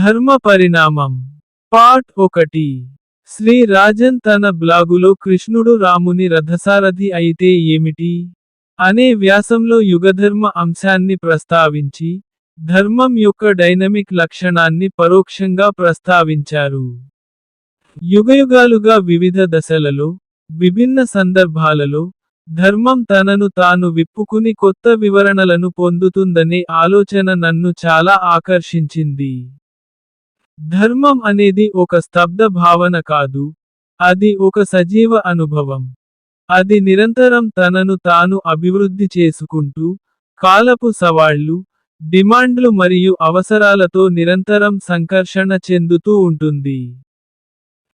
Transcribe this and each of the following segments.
ధర్మ పరిణామం పార్ట్ 1 శ్రీ రాజన్ తన బ్లాగులో కృష్ణుడు రాముని రథసారథి అయితే ఏమిటి అనే వ్యాసంలో యుగధర్మ అంశాన్ని ప్రస్తావించి, ధర్మం యొక్క డైనమిక్ లక్షణాన్ని పరోక్షంగా ప్రస్తావించారు. యుగయుగాలుగా వివిధ దశలలో, విభిన్న సందర్భాలలో, ధర్మం తనను తాను విప్పుకుని కొత్త వివరణలను పొందుతుందనే ఆలోచన నన్ను చాలా ఆకర్షించింది. ధర్మం అనేది ఒక స్తబ్ద భావన కాదు, అది ఒక సజీవ అనుభవం. అది నిరంతరం తనను తాను అభివృద్ధి చేసుకుంటూ, కాలపు సవాళ్లు, డిమాండ్లు మరియు అవసరాలతో నిరంతరం సంకర్షణ చెందుతూ ఉంటుంది.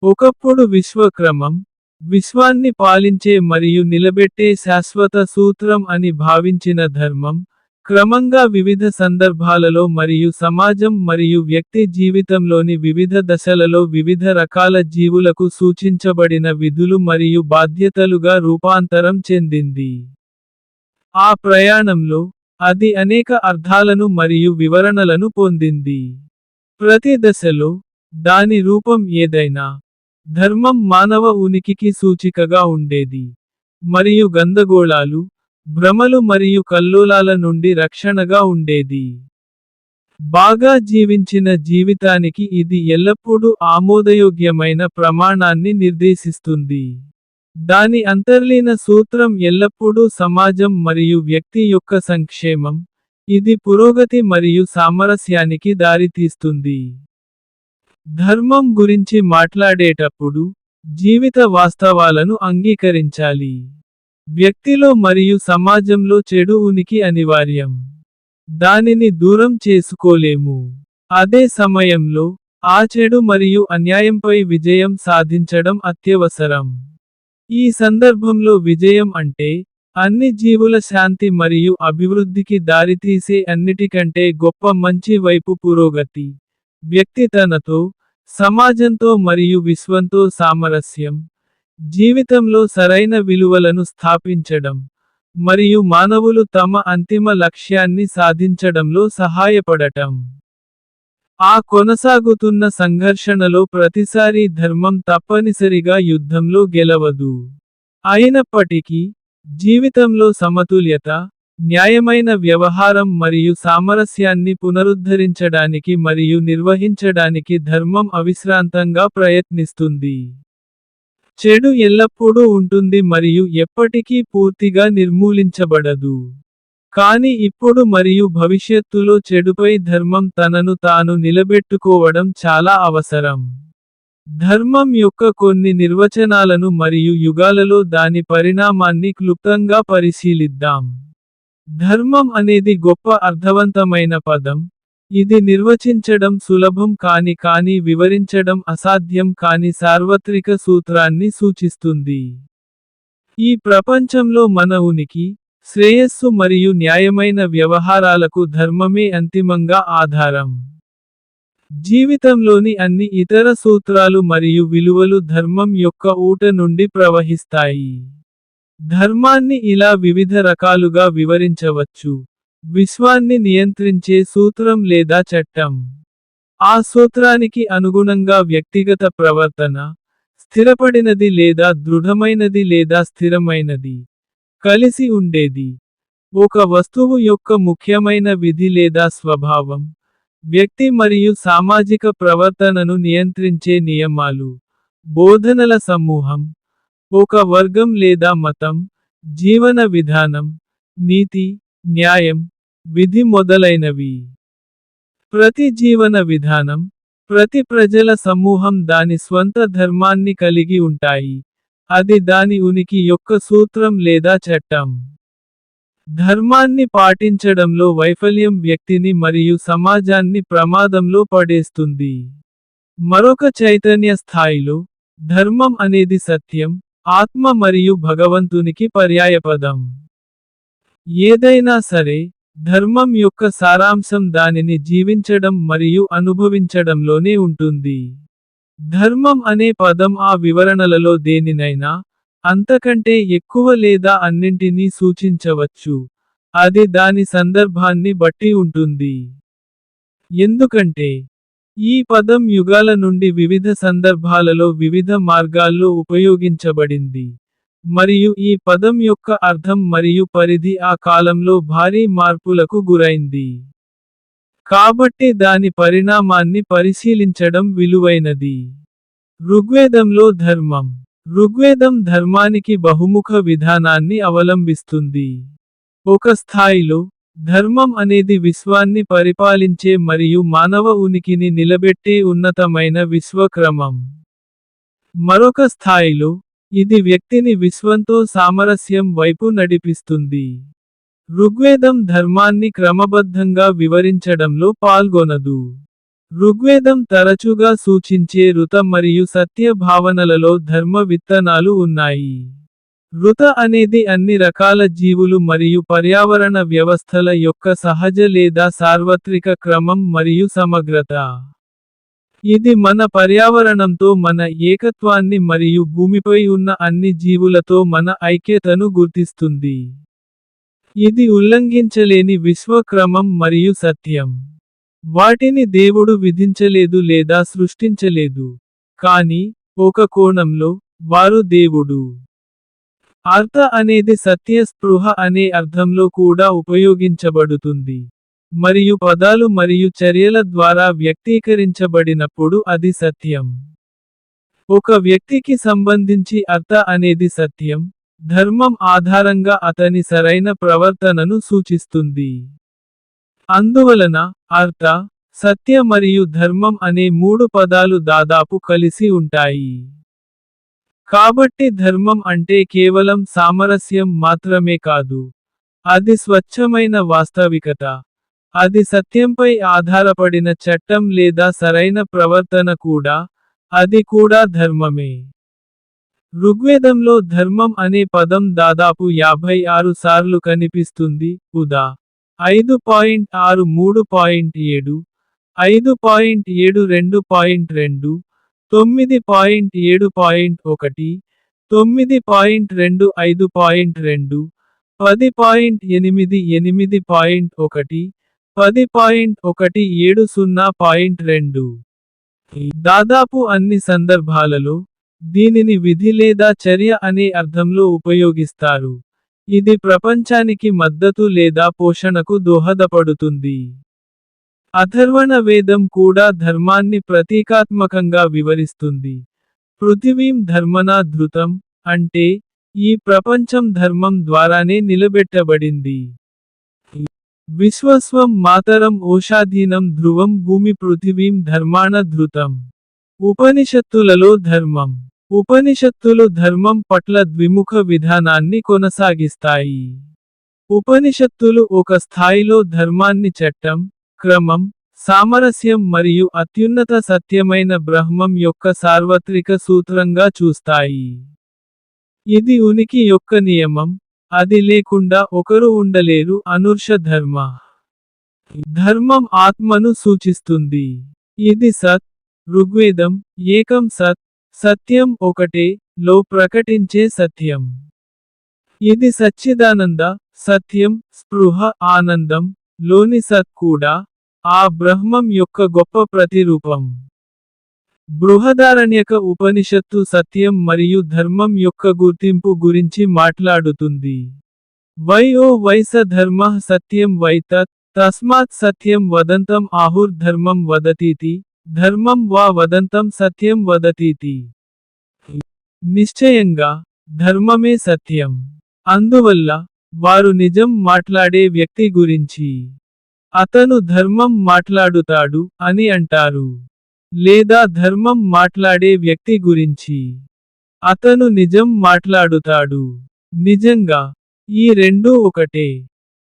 ఒకప్పుడు విశ్వక్రమం, విశ్వాన్ని పాలించే మరియు నిలబెట్టే శాశ్వత సూత్రం అని భావించిన ధర్మం, క్రమంగా వివిధ సందర్భాలలో మరియు సమాజం మరియు వ్యక్తి జీవితంలోని వివిధ దశలలో వివిధ రకాల జీవులకు సూచించబడిన విధులు మరియు బాధ్యతలుగా రూపాంతరం చెందింది. ఆ ప్రయాణంలో, అది అనేక అర్థాలను మరియు వివరణలను పొందింది. ప్రతి దశలో, దాని రూపం ఏదైనా, ధర్మం మానవ ఉనికికి సూచికగా ఉండేది, మరియు గందరగోళాలు, భ్రమలు మరియు కల్లోలాల నుండి రక్షణగా ఉండేది. బాగా జీవించిన జీవితానికి ఇది ఎల్లప్పుడూ ఆమోదయోగ్యమైన ప్రమాణాన్ని నిర్దేశిస్తుంది. దాని అంతర్లీన సూత్రం ఎల్లప్పుడూ సమాజం మరియు వ్యక్తి యొక్క సంక్షేమం, ఇది పురోగతి మరియు సామరస్యానికి దారితీస్తుంది. ధర్మం గురించి మాట్లాడేటప్పుడు, జీవిత వాస్తవాలను అంగీకరించాలి. వ్యక్తిలో మరియు సమాజంలో చెడు ఉనికి అనివార్యం. దానిని దూరం చేసుకోలేము. అదే సమయంలో, ఆ చెడు మరియు అన్యాయంపై విజయం సాధించడం అత్యవసరం. ఈ సందర్భంలో విజయం అంటే, అన్ని జీవుల శాంతి మరియు అభివృద్ధికి దారితీసే అన్నిటికంటే గొప్ప మంచి వైపు పురోగతి. వ్యక్తి తనతో, సమాజంతో మరియు విశ్వంతో సామరస్యం, జీవితంలో సరైన విలువలను స్థాపించడం, మరియు మానవులు తమ అంతిమ లక్ష్యాన్ని సాధించడంలో సహాయపడటం. ఆ కొనసాగుతున్న సంఘర్షణలో ప్రతిసారీ ధర్మం తప్పనిసరిగా యుద్ధంలో గెలవదు. అయినప్పటికీ, జీవితంలో సమతుల్యత, న్యాయమైన వ్యవహారం మరియు సామరస్యాన్ని పునరుద్ధరించడానికి మరియు నిర్వహించడానికి ధర్మం అవిశ్రాంతంగా ప్రయత్నిస్తుంది. చెడు ఎల్లప్పుడూ ఉంటుంది మరియు ఎప్పటికీ పూర్తిగా నిర్మూలించబడదు. కానీ ఇప్పుడు మరియు భవిష్యత్తులో చెడుపై ధర్మం తనను తాను నిలబెట్టుకోవడం చాలా అవసరం. ధర్మం యొక్క కొన్ని నిర్వచనాలను మరియు యుగాలలో దాని పరిణామాన్ని క్లుప్తంగా పరిశీలిద్దాం. ధర్మం అనేది గొప్ప అర్థవంతమైన పదం. ఇది నిర్వచించడం సులభం కానీ వివరించడం అసాధ్యం కాని సార్వత్రిక సూత్రాన్ని సూచిస్తుంది. ఈ ప్రపంచంలో మన ఉనికి, శ్రేయస్సు మరియు న్యాయమైన వ్యవహారాలకు ధర్మమే అంతిమంగా ఆధారం. జీవితంలోని అన్ని ఇతర సూత్రాలు మరియు విలువలు ధర్మం యొక్క ఊట నుండి ప్రవహిస్తాయి. ధర్మాన్ని ఇలా వివిధ రకాలుగా వివరించవచ్చు. విశ్వాన్ని నియంత్రించే సూత్రం లేదా చట్టం. ఆ సూత్రానికి అనుగుణంగా వ్యక్తిగత ప్రవర్తన, స్థిరపడినది లేదా దృఢమైనది లేదా స్థిరమైనది, కలిసి ఉండేది. ఒక వస్తువు యొక్క ముఖ్యమైన విధి లేదా స్వభావం, వ్యక్తి మరియు సామాజిక ప్రవర్తనను నియంత్రించే నియమాలు, బోధనల సమూహం, ఒక వర్గం లేదా మతం, జీవన విధానం, నీతి, న్యాయం, విధి మొదలైనవి. ప్రతి జీవన విధానం, ప్రతి ప్రజల సమూహం దాని స్వంత ధర్మాన్ని కలిగి ఉంటాయి. అది దాని ఉనికి యొక్క సూత్రం లేదా చట్టం. ధర్మాన్ని పాటించడంలో వైఫల్యం వ్యక్తిని మరియు సమాజాన్ని ప్రమాదంలో పడేస్తుంది. మరొక చైతన్య స్థాయిలో, ధర్మం అనేది సత్యం, ఆత్మ మరియు భగవంతునికి పర్యాయపదం. ఏదైనా సరే, ధర్మం యొక్క సారాంశం దానిని జీవించడం మరియు అనుభవించడంలోనే ఉంటుంది. ధర్మం అనే పదం ఆ వివరణలలో దేనినైనా, అంతకంటే ఎక్కువ లేదా అన్నింటినీ సూచించవచ్చు. అది దాని సందర్భాన్ని బట్టి ఉంటుంది. ఎందుకంటే ఈ పదం యుగాల నుండి వివిధ సందర్భాలలో వివిధ మార్గాల్లో ఉపయోగించబడింది. మరియు ఈ పదం యొక్క అర్థం మరియు పరిధి ఆ కాలంలో భారీ మార్పులకు గురైంది. కాబట్టి దాని పరిణామాన్ని పరిశీలించడం విలువైనది. ఋగ్వేదంలో ధర్మం. ఋగ్వేదం ధర్మానికి బహుముఖ విధానాన్ని అవలంబిస్తుంది. ఒక స్థాయిలో, ధర్మం అనేది విశ్వాన్ని పరిపాలించే మరియు మానవ ఉనికిని నిలబెట్టే ఉన్నతమైన విశ్వక్రమం. మరొక స్థాయిలో, ఇది వ్యక్తిని విశ్వంతో సామరస్యం వైపు నడిపిస్తుంది. ఋగ్వేదం ధర్మాన్ని క్రమబద్ధంగా వివరించడంలో పాల్గొనదు. ఋగ్వేదం తరచుగా సూచించే ఋత మరియు సత్య భావనలలో ధర్మ విత్తనాలు ఉన్నాయి. ఋత అనేది అన్ని రకాల జీవులు మరియు పర్యావరణ వ్యవస్థల యొక్క సహజ లేదా సార్వత్రిక క్రమం మరియు సమగ్రత. ఇది మన పర్యావరణంతో మన ఏకత్వాన్ని మరియు భూమిపై ఉన్న అన్ని జీవులతో మన ఐక్యతను గుర్తిస్తుంది. ఇది ఉల్లంఘించలేని విశ్వ క్రమం మరియు సత్యం. వాటిని దేవుడు విధించలేదు లేదా సృష్టించలేదు. కానీ, ఒక కోణంలో, వారు దేవుడు. అర్థ అనేది సత్య స్పృహ అనే అర్థంలో కూడా ఉపయోగించబడుతుంది. మరియు పదాలు మరియు చర్యల ద్వారా వ్యక్తీకరించబడినప్పుడు అది సత్యం. ఒక వ్యక్తికి సంబంధించి అర్థ అనేది సత్యం, ధర్మం ఆధారంగా అతని సరైన ప్రవర్తనను సూచిస్తుంది. అందువలన, అర్థ, సత్య మరియు ధర్మం అనే మూడు పదాలు దాదాపు కలిసి ఉంటాయి. కాబట్టి ధర్మం అంటే కేవలం సామరస్యం మాత్రమే కాదు. అది స్వచ్ఛమైన వాస్తవికత. అది సత్యంపై ఆధారపడిన చట్టం లేదా సరైన ప్రవర్తన కూడా, అది కూడా ధర్మమే. ఋగ్వేదంలో ధర్మం అనే పదం దాదాపు 56 సార్లు కనిపిస్తుంది. ఉదా. 5.63.7, 5.72.2, 9.7.1, 9.25.2, 10.88.1, 10.170.2. దాదాపు అన్ని సందర్భాలలో, దీనిని విధి లేదా చర్య అనే అర్థంలో ఉపయోగిస్తారు. ఇది ప్రపంచానికి మద్దతు లేదా పోషణకు దోహదపడుతుంది. అథర్వణ వేదం కూడా ధర్మాన్ని ప్రతీకాత్మకంగా వివరిస్తుంది. పృథివీం ధర్మనా ధృతం, అంటే, ఈ ప్రపంచం ధర్మం ద్వారానే నిలబెట్టబడింది. విశ్వస్వం మాతరం ఓషాధీనం ధ్రువం భూమి పృథివీం ధర్మాణ ధృతం. ఉపనిషత్తులలో ధర్మం. ఉపనిషత్తులు ధర్మం పట్ల ద్విముఖ విధానాన్ని కొనసాగిస్తాయి. ఉపనిషత్తులు ఒక స్థాయిలో ధర్మాన్ని చట్టం, క్రమం, సామరస్యం మరియు అత్యున్నత సత్యమైన బ్రహ్మం యొక్క సార్వత్రిక సూత్రంగా చూస్తాయి. ఇది ఉనికి యొక్క నియమం, అది లేకుండా ఒకరు ఉండలేరు. అనూర్ష ధర్మ. ధర్మం ఆత్మను సూచిస్తుంది. ఇది సత్. ఋగ్వేదం, ఏకం సత్, సత్యం ఒకటే, లో ప్రకటించే సత్యం. ఇది సచ్చిదానంద, సత్యం, స్పృహ, ఆనందం, లోని సత్ కూడా, ఆ బ్రహ్మం యొక్క గొప్ప ప్రతిరూపం. బృహదారణ్యక ఉపనిషత్తు సత్యం మరియు ధర్మం యొక్క గుర్తింపు గురించి మాట్లాడుతుంది. వై స ధర్మః సత్యం వై తత్, తస్మాత్ సత్యం వదంతం ఆహుర్ ధర్మం వదతీతి, ధర్మం వా వదంతం సత్యం వదతీతి. నిశ్చయంగా, ధర్మమే సత్యం. అందువల్ల, వారు నిజం మాట్లాడే వ్యక్తి గురించి, అతను ధర్మం మాట్లాడుతాడు అని అంటారు. లేదా ధర్మం మాట్లాడే వ్యక్తి గురించి, అతను నిజం మాట్లాడుతాడు. నిజంగా, ఈ రెండూ ఒకటే.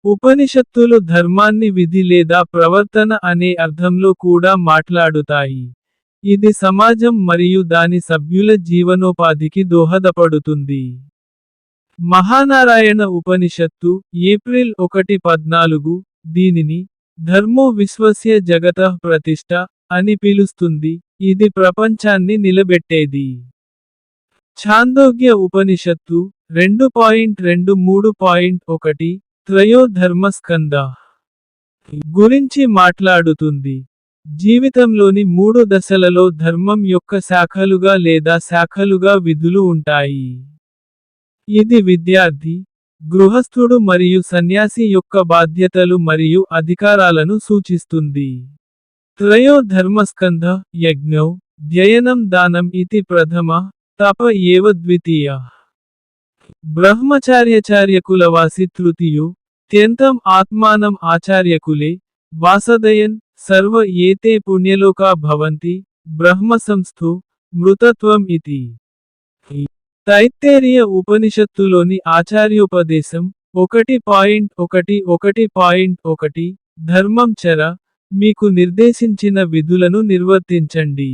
ఉపనిషత్తులు ధర్మాన్ని విధి లేదా ప్రవర్తన అనే అర్థంలో కూడా మాట్లాడుతాయి. ఇది సమాజం మరియు దాని సభ్యుల జీవనోపాధికి దోహదపడుతుంది. మహానారాయణ ఉపనిషత్తు, ఏప్రిల్ 1, 14, దీనిని ధర్మో విశ్వస్య జగతః ప్రతిష్ఠ అని పిలుస్తుంది, ఇది ప్రపంచాన్ని నిలబెట్టేది. ఛాందోగ్య ఉపనిషత్తు, 2.23.1, త్రయో ధర్మస్కంద గురించి మాట్లాడుతుంది. జీవితంలోని 3 దశలలో ధర్మం యొక్క శాఖలుగా లేదా శాఖలుగా విధులు ఉంటాయి. ఇది విద్యార్థి, గృహస్థుడు మరియు సన్యాసి యొక్క బాధ్యతలు మరియు అధికారాలను సూచిస్తుంది. త్రయో ధర్మస్కంధ, యజ్ఞౌ, ధ్యయనం దానం ఇతి ప్రథమ, తప ఏవ ద్వితీయ. బ్రహ్మచార్యచార్యకులవాసి తృతీయో, త్యంతం ఆత్మానం ఆచార్యకులే, వాసదయన్, సర్వ ఏతే పుణ్యలోకా భవంతి, బ్రహ్మసంస్థో, మృతత్వం ఇతి. తైత్తేరీయ ఉపనిషత్తులోని ఆచార్యోపదేశం 1.1.1 ధర్మం చర, మీకు నిర్దేశించిన విధులను నిర్వర్తించండి.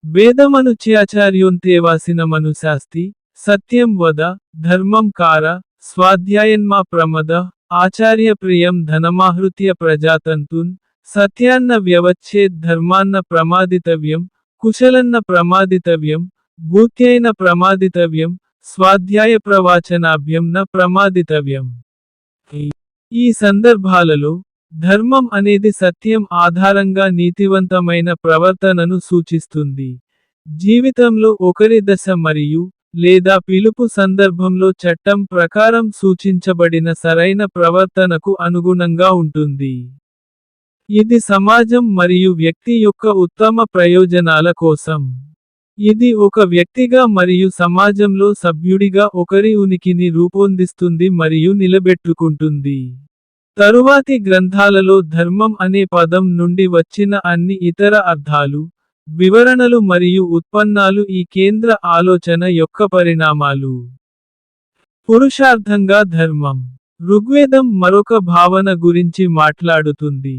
వేదమనుచ్యాచార్యోంతేవాసినమనుశాస్తి, సత్యం వద, ధర్మం కార, స్వాధ్యాయన్మా ప్రమద, ఆచార్య ప్రియం ధనమాహృత్య ప్రజాతంతున్, సత్యాన్న వ్యవచ్ఛేద్ ధర్మాన్న ప్రమాదితవ్యం, కుశలన్న ప్రమాదితవ్యం, భూత్యైన ప్రమాదితవ్యం, స్వాధ్యాయ ప్రవాచనాభ్యం న ప్రమాదితవ్యం. ఈ సందర్భాలలో, ధర్మం అనేది సత్యం ఆధారంగా నీతివంతమైన ప్రవర్తనను సూచిస్తుంది. జీవితంలో ఒకరి దశ మరియు, లేదా పిలుపు సందర్భంలో చట్టం ప్రకారం సూచించబడిన సరైన ప్రవర్తనకు అనుగుణంగా ఉంటుంది. ఇది సమాజం మరియు వ్యక్తి యొక్క ఉత్తమ ప్రయోజనాల కోసం. ఇది ఒక వ్యక్తిగా మరియు సమాజంలో సభ్యుడిగా ఒకరి ఉనికిని రూపొందిస్తుంది మరియు నిలబెట్టుకుంటుంది. తరువాతి గ్రంథాలలో ధర్మం అనే పదం నుండి వచ్చిన అన్ని ఇతర అర్థాలు, వివరణలు మరియు ఉత్పన్నాలు ఈ కేంద్ర ఆలోచన యొక్క పరిణామాలు. పురుషార్థంగా ధర్మం. ఋగ్వేదం మరొక భావన గురించి మాట్లాడుతుంది.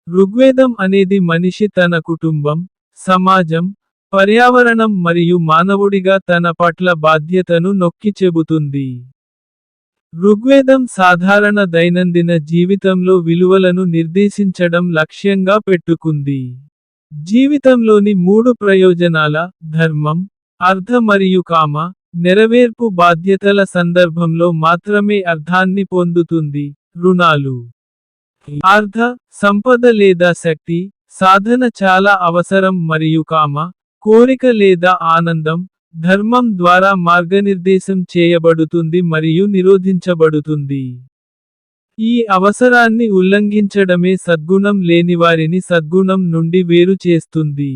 ఋగ్వేదం అనేది మనిషి తన కుటుంబం, సమాజం, పర్యావరణం మరియు మానవుడిగా తన పట్ల బాధ్యతను నొక్కి చెబుతుంది. ఋగ్వేదం సాధారణ దైనందిన జీవితంలో విలువలను నిర్దేశించడం లక్ష్యంగా పెట్టుకుంది. జీవితంలోని 3 ప్రయోజనాల, ధర్మం, అర్థ మరియు కామ, నెరవేర్పు బాధ్యతల సందర్భంలో మాత్రమే అర్థాన్ని పొందుతుంది. రుణాలు, అర్థ, సంపద లేదా శక్తి, సాధన చాలా అవసరం మరియు కామ, కోరిక లేదా ఆనందం, ధర్మం ద్వారా మార్గనిర్దేశం చేయబడుతుంది మరియు నిరోధించబడుతుంది. ఈ అవసరాన్ని ఉల్లంఘించడమే సద్గుణం లేనివారిని సద్గుణం నుండి వేరు చేస్తుంది.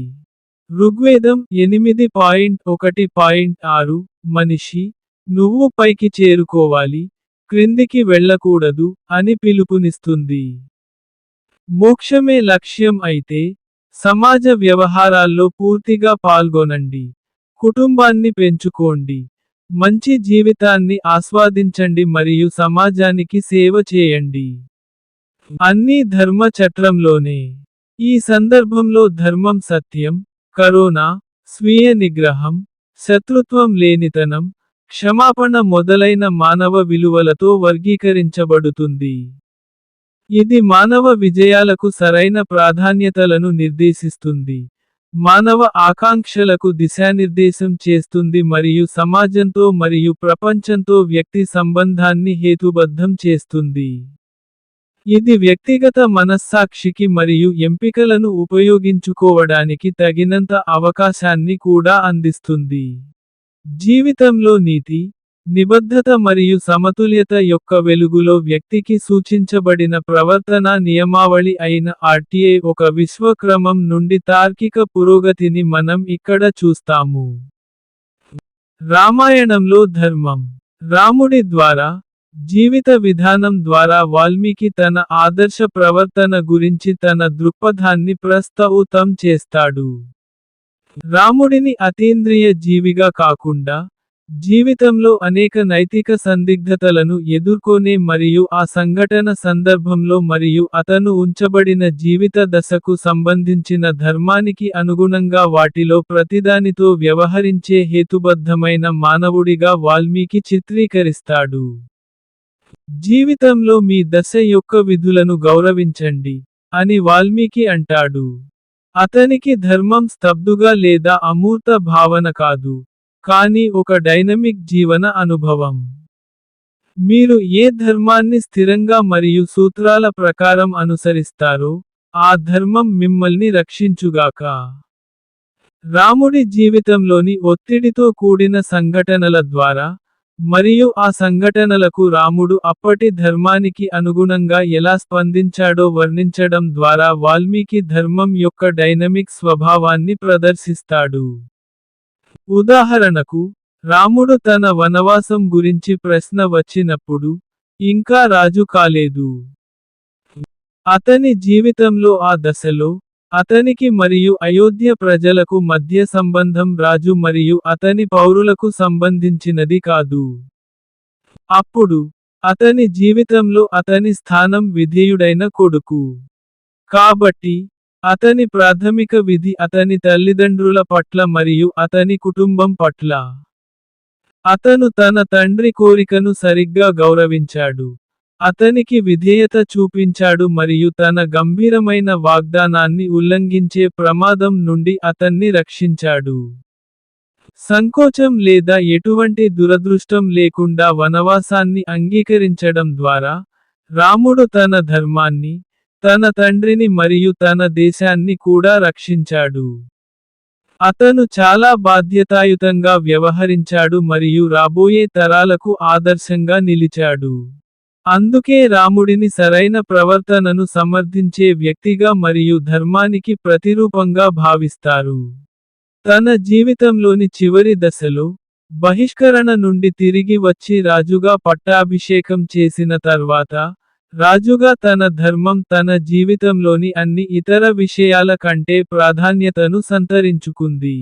ఋగ్వేదం 8.1.6 మనిషి, నువ్వు పైకి చేరుకోవాలి, క్రిందికి వెళ్ళకూడదు అని పిలుపునిస్తుంది. మోక్షమే లక్ష్యం అయితే, సమాజ వ్యవహారాల్లో పూర్తిగా పాల్గొనండి, కుటుంబాన్ని పెంచుకోండి, మంచి జీవితాన్ని ఆస్వాదించండి మరియు సమాజానికి సేవ చేయండి. అన్నీ ధర్మ చట్రంలోనే. ఈ సందర్భంలో ధర్మం సత్యం, కరుణ, స్వీయ నిగ్రహం, శత్రుత్వం లేనితనం, క్షమాపణ మొదలైన మానవ విలువలతో వర్గీకరించబడుతుంది. ఇది మానవ విజయాలకు సరైన ప్రాధాన్యతలను నిర్దేశిస్తుంది, మానవ ఆకాంక్షలకు దిశానిర్దేశం చేస్తుంది మరియు సమాజంతో మరియు ప్రపంచంతో వ్యక్తి సంబంధాన్ని హేతుబద్ధం చేస్తుంది. ఇది వ్యక్తిగత మనస్సాక్షికి మరియు ఎంపికలను ఉపయోగించుకోవడానికి తగినంత అవకాశాన్ని కూడా అందిస్తుంది. జీవితంలో నీతి, నిబద్ధత మరియు సమతుల్యత యొక్క వెలుగులో వ్యక్తికి సూచించబడిన ప్రవర్తనా నియమావళి అయిన ఆర్టీఐ ఒక విశ్వక్రమం నుండి తార్కిక పురోగతిని మనం ఇక్కడ చూస్తాము. రామాయణంలో ధర్మం. రాముడి ద్వారా, జీవిత విధానం ద్వారా వాల్మీకి తన ఆదర్శ ప్రవర్తన గురించి తన దృక్పథాన్ని ప్రస్తౌతం చేస్తాడు. రాముడిని అతీంద్రియ జీవిగా కాకుండా, జీవితంలో అనేక నైతిక సందిగ్ధతలను ఎదుర్కొనే మరియు ఆ సంఘటన సందర్భంలో మరియు అతను ఉంచబడిన జీవిత దశకు సంబంధించిన ధర్మానికి అనుగుణంగా వాటిలో ప్రతిదానితో వ్యవహరించే హేతుబద్ధమైన మానవుడిగా వాల్మీకి చిత్రీకరిస్తాడు. జీవితంలో మీ దశ యొక్క విధులను గౌరవించండి అని వాల్మీకి అంటాడు. అతనికి ధర్మం స్తబ్దుగా లేదా అమూర్త భావన కాదు, కానీ ఒక డైనమిక్ జీవన అనుభవం. మీరు ఏ ధర్మాన్ని స్థిరంగా మరియు సూత్రాల ప్రకారం అనుసరిస్తారో, ఆ ధర్మం మిమ్మల్ని రక్షించుగాక. రాముడి జీవితంలోని ఒత్తిడితో కూడిన సంఘటనల ద్వారా, మరియు ఆ సంఘటనలకు రాముడు అప్పటి ధర్మానికి అనుగుణంగా ఎలా స్పందించాడో వర్ణించడం ద్వారా వాల్మీకి ధర్మం యొక్క డైనమిక్ స్వభావాన్ని ప్రదర్శిస్తాడు. ఉదాహరణకు, రాముడు తన వనవాసం గురించి ప్రశ్న వచ్చినప్పుడు, ఇంకా రాజు కాలేదు. అతని జీవితంలో ఆ దశలో, అతనికి మరియు అయోధ్య ప్రజలకు మధ్య సంబంధం రాజు మరియు అతని పౌరులకు సంబంధించినది కాదు. అప్పుడు, అతని జీవితంలో అతని స్థానం విధేయుడైన కొడుకు. కాబట్టి, అతని ప్రాథమిక విధి అతని తల్లిదండ్రుల పట్ల మరియు అతని కుటుంబం పట్ల. అతను తన తండ్రి కోరికను సరిగ్గా గౌరవించాడు. అతనికి విధేయత చూపించాడు మరియు తన గంభీరమైన వాగ్దానాన్ని ఉల్లంఘించే ప్రమాదం నుండి అతన్ని రక్షించాడు. సంకోచం లేదా ఎటువంటి దురదృష్టం లేకుండా వనవాసాన్ని అంగీకరించడం ద్వారా, రాముడు తన ధర్మాన్ని, తన తండ్రిని మరియు తన దేశాన్ని కూడా రక్షించాడు. అతను చాలా బాధ్యతాయుతంగా వ్యవహరించాడు మరియు రాబోయే తరాలకు ఆదర్శంగా నిలిచాడు. అందుకే రాముడిని సరైన ప్రవర్తనను సమర్థించే వ్యక్తిగా మరియు ధర్మానికి ప్రతిరూపంగా భావిస్తారు. తన జీవితంలోని చివరి దశలో, బహిష్కరణ నుండి తిరిగి వచ్చి రాజుగా పట్టాభిషేకం చేసిన తర్వాత, రాజుగా తన ధర్మం తన జీవితంలోని అన్ని ఇతర విషయాల కంటే ప్రాధాన్యతను సంతరించుకుంది.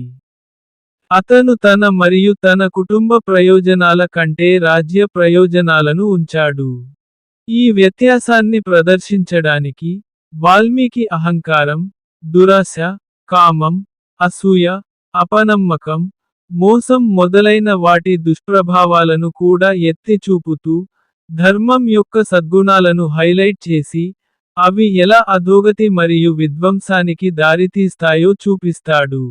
అతను తన మరియు తన కుటుంబ ప్రయోజనాల కంటే రాజ్య ప్రయోజనాలను ఉంచాడు. ఈ వ్యత్యాసాన్ని ప్రదర్శించడానికి, వాల్మీకి అహంకారం, దురాశ, కామం, అసూయ, అపనమ్మకం, మోసం మొదలైన వాటి దుష్ప్రభావాలను కూడా ఎత్తి చూపుతూ, ధర్మం యొక్క సద్గుణాలను హైలైట్ చేసి, అవి ఎలా అధోగతి మరియు విధ్వంసానికి దారితీస్తాయో చూపిస్తాడు.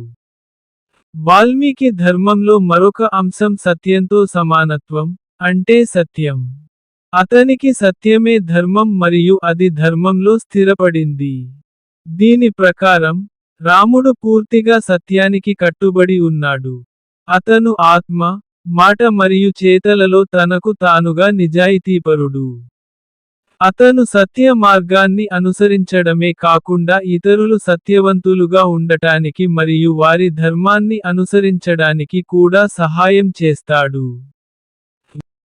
వాల్మీకి ధర్మంలో మరొక అంశం సత్యంతో సమానత్వం, అంటే సత్యం. అతనికి సత్యమే ధర్మం మరియు అది ధర్మంలో స్థిరపడింది. దీని ప్రకారం, రాముడు పూర్తిగా సత్యానికి కట్టుబడి ఉన్నాడు. అతను ఆత్మ, మాట మరియు చేతలలో తనకు తానుగా నిజాయితీపరుడు. అతను సత్య మార్గాన్ని అనుసరించడమే కాకుండా ఇతరులు సత్యవంతులుగా ఉండటానికి మరియు వారి ధర్మాన్ని అనుసరించడానికి కూడా సహాయం చేస్తాడు.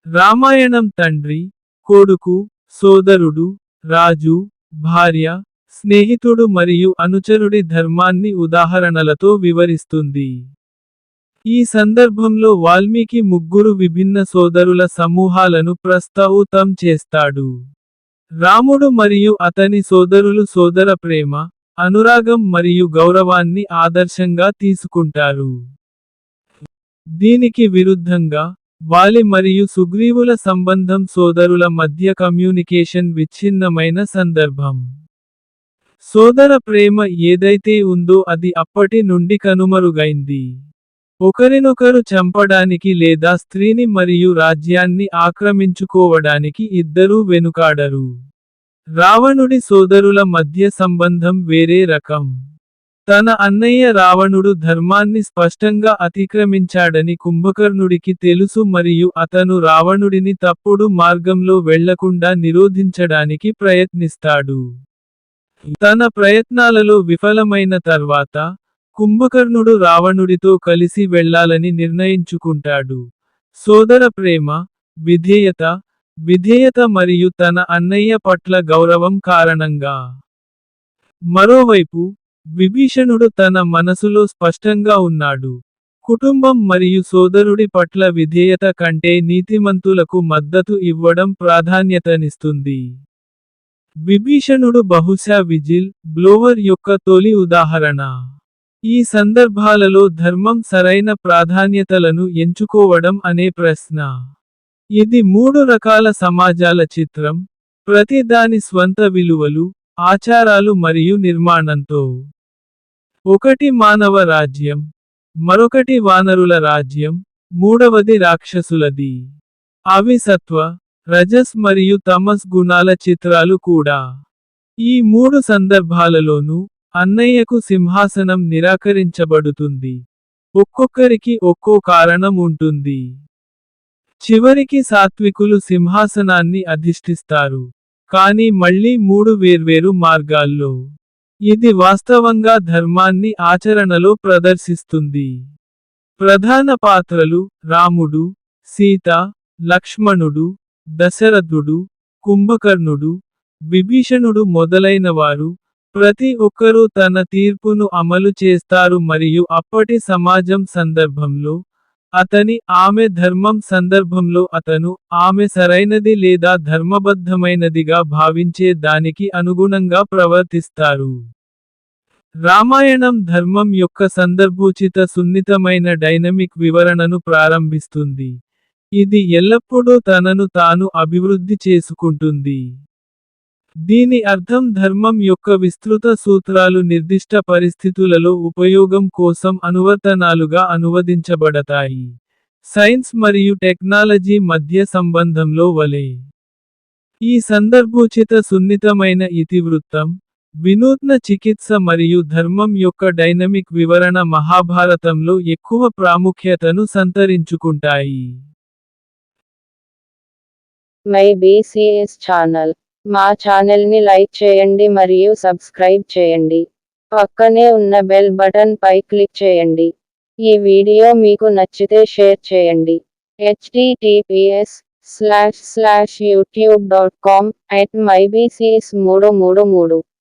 రామాయణం తండ్రి, కొడుకు, సోదరుడు, రాజు, భార్య, స్నేహితుడు మరియు అనుచరుడి ధర్మాన్ని ఉదాహరణలతో వివరిస్తుంది. ఈ సందర్భంలో వాల్మీకి ముగ్గురు విభిన్న సోదరుల సమూహాలను ప్రస్తావుతం చేస్తాడు. రాముడు మరియు అతని సోదరులు సోదర ప్రేమ, అనురాగం మరియు గౌరవాన్ని ఆదర్శంగా తీసుకుంటారు. దీనికి విరుద్ధంగా, వాలి మరియు సుగ్రీవుల సంబంధం సోదరుల మధ్య కమ్యూనికేషన్ విచ్ఛిన్నమైన సందర్భం. సోదర ప్రేమ ఏదైతే ఉందో అది అప్పటి నుండి కనుమరుగైంది. ఒకరినొకరు చంపడానికి లేదా స్త్రీని మరియు రాజ్యాన్ని ఆక్రమించుకోవడానికి ఇద్దరూ వెనుకాడరు. రావణుడి సోదరుల మధ్య సంబంధం వేరే రకం. తన అన్నయ్య రావణుడు ధర్మాన్ని స్పష్టంగా అతిక్రమించాడని కుంభకర్ణుడికి తెలుసు మరియు అతను రావణుడిని తప్పుడు మార్గంలో వెళ్లకుండా నిరోధించడానికి ప్రయత్నిస్తాడు. తన ప్రయత్నాలలో విఫలమైన తర్వాత, కుంభకర్ణుడు రావణుడితో కలిసి వెళ్లాలని నిర్ణయించుకుంటాడు. సోదర ప్రేమ, విధేయత మరియు తన అన్నయ్య పట్ల గౌరవం కారణంగా. మరోవైపు, విభీషణుడు తన మనసులో స్పష్టంగా ఉన్నాడు. కుటుంబం మరియు సోదరుడి పట్ల విధేయత కంటే నీతిమంతులకు మద్దతు ఇవ్వడం ప్రాధాన్యతనిస్తుంది. విభీషణుడు బహుశా విజిల్ బ్లోవర్ యొక్క తొలి ఉదాహరణ. ఈ సందర్భాలలో ధర్మం సరైన ప్రాధాన్యతలను ఎంచుకోవడం అనే ప్రశ్న. ఇది మూడు రకాల సమాజాల చిత్రం, ప్రతి దాని స్వంత విలువలు, ఆచారాలు మరియు నిర్మాణంతో. ఒకటి మానవ రాజ్యం, మరొకటి వానరుల రాజ్యం, మూడవది రాక్షసులది. అవి సత్వ, రజస్ మరియు తమస్ గుణాల చిత్రాలు కూడా. ఈ మూడు సందర్భాలలోనూ, అన్నయ్యకు సింహాసనం నిరాకరించబడుతుంది. ఒక్కొక్కరికి ఒక్కో కారణం ఉంటుంది. చివరికి సాత్వికులు సింహాసనాన్ని అధిష్ఠిస్తారు. కానీ మళ్ళీ మూడు వేర్వేరు మార్గాల్లో. ఇది వాస్తవంగా ధర్మాన్ని ఆచరణలో ప్రదర్శిస్తుంది. ప్రధాన పాత్రలు రాముడు, సీత, లక్ష్మణుడు, దశరథుడు, కుంభకర్ణుడు, విభీషణుడు మొదలైనవారు. ప్రతి ఒక్కరూ తన తీర్పును అమలు చేస్తారు మరియు అప్పటి సమాజం సందర్భంలో, అతని ఆమె ధర్మం సందర్భంలో అతను ఆమె సరైనది లేదా ధర్మబద్ధమైనదిగా భావించే దానికి అనుగుణంగా ప్రవర్తిస్తారు. రామాయణం ధర్మం యొక్క సందర్భోచిత సున్నితమైన డైనమిక్ వివరణను ప్రారంభిస్తుంది. ఇది ఎల్లప్పుడూ తనను తాను అభివృద్ధి చేసుకుంటుంది. దీని అర్థం ధర్మం యొక్క విస్తృత సూత్రాలు నిర్దిష్ట పరిస్థితులలో ఉపయోగం కోసం అనువర్తనాలుగా అనువదించబడతాయి. సైన్స్ మరియు టెక్నాలజీ మధ్య సంబంధంలో వలె. ఈ సందర్భోచిత సున్నితమైన ఇతివృత్తం, వినూత్న చికిత్స మరియు ధర్మం యొక్క డైనమిక్ వివరణ మహాభారతంలో ఎక్కువ ప్రాముఖ్యతను సంతరించుకుంటాయి. My BCs channel. మా ఛానల్ని లైక్ చేయండి మరియు సబ్స్క్రైబ్ చేయండి. పక్కనే ఉన్న బెల్ బటన్ పై క్లిక్ చేయండి. ఈ వీడియో మీకు నచ్చితే షేర్ చేయండి. https://youtube.com/mybcs333